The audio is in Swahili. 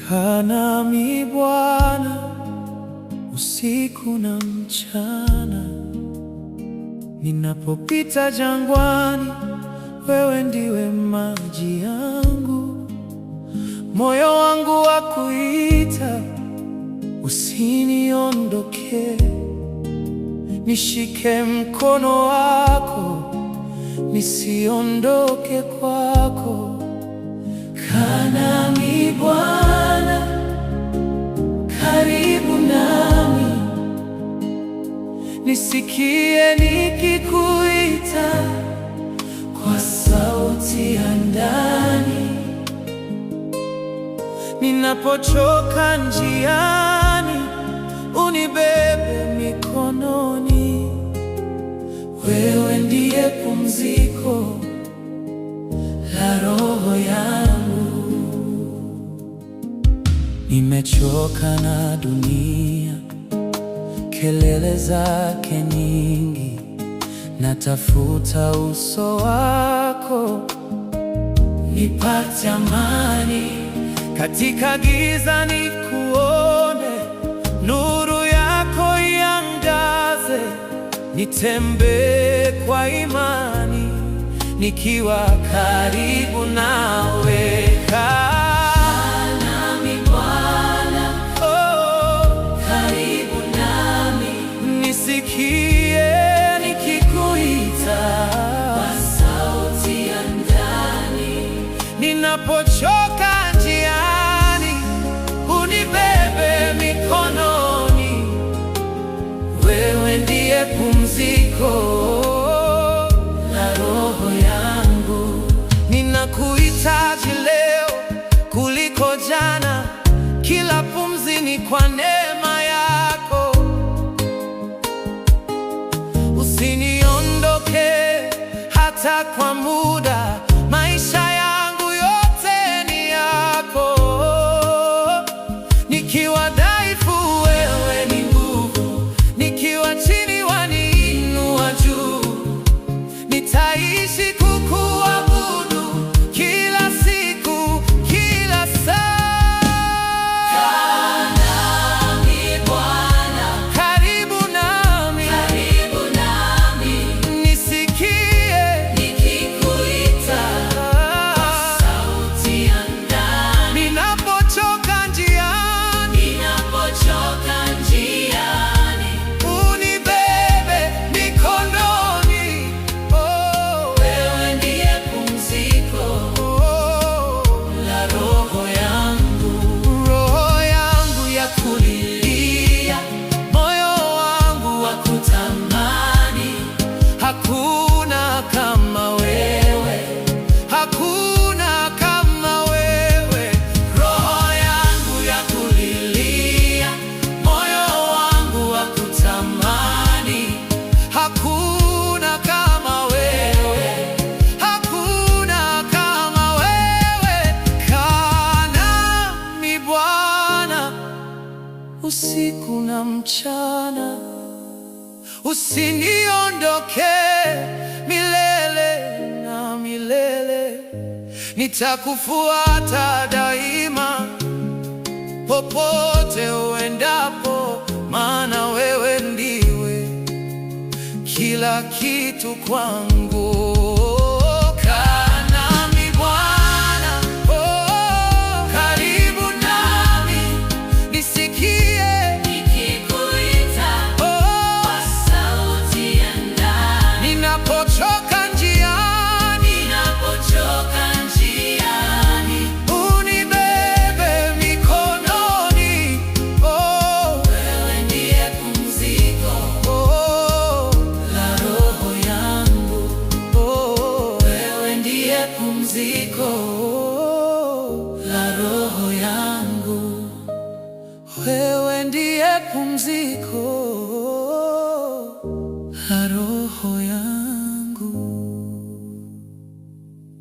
Kaa nami Bwana, usiku na mchana. Ninapopita jangwani, wewe ndiwe maji yangu. Moyo wangu wakuita, usiniondoke. Nishike mkono wako, nisiondoke kwako. Kaa nami Bwana, karibu nami. Nisikie nikikuita kwa sauti ya ndani. Ninapochoka njiani, unibebe mikononi. Wewe ndiye pumziko la roho yangu. Nimechoka na dunia, kelele zake nyingi. Natafuta uso wako, nipate amani. Katika giza nikuone, nuru yako iangaze. Nitembee kwa imani, nikiwa karibu nawe. Kaa nami Bwana, karibu nami. Nisikie nikikuita kwa sauti ya ndani. Ninapochoka njiani, unibebe mikononi. Wewe ndiye pumziko la roho yangu. Ninakuhitaji leo kuliko jana. Kila pumzi ni kwa neema yako. Usiniondoke hata kwa muda. Maisha yangu yote ni yako. Nikiwa dhaifu, wewe ni nguvu. Nikiwa chini, waniinua juu. Nitaishi kukuabudu kila siku, kila saa. Kaa nami Bwana, karibu nami. Nisikie nikikuita kwa sauti ya ndani. Ninapochoka njiani, unibebe mikononi. Wewe ndiye pumziko la roho yangu. Roho yangu yakulilia, moyo wangu wakutamani. Hakuna kama wewe, hakuna kama wewe. Roho yangu yakulilia, moyo wangu wakutamani. Hakuna kama wewe, hakuna kama wewe. Kaa nami Bwana, usiku na mchana. Usiniondoke milele na milele. Nitakufuata daima, popote uendapo, maana wewe ndiwe kila kitu kwangu. Kaa nami Bwana, karibu nami. Nisikie nikikuita kwa sauti ya ndani. Ninapochoka njiani, unibebe mikononi. Wewe ndiye pumziko la roho yangu. Wewe ndiye pumziko la roho yangu. Wewe ndiye pumziko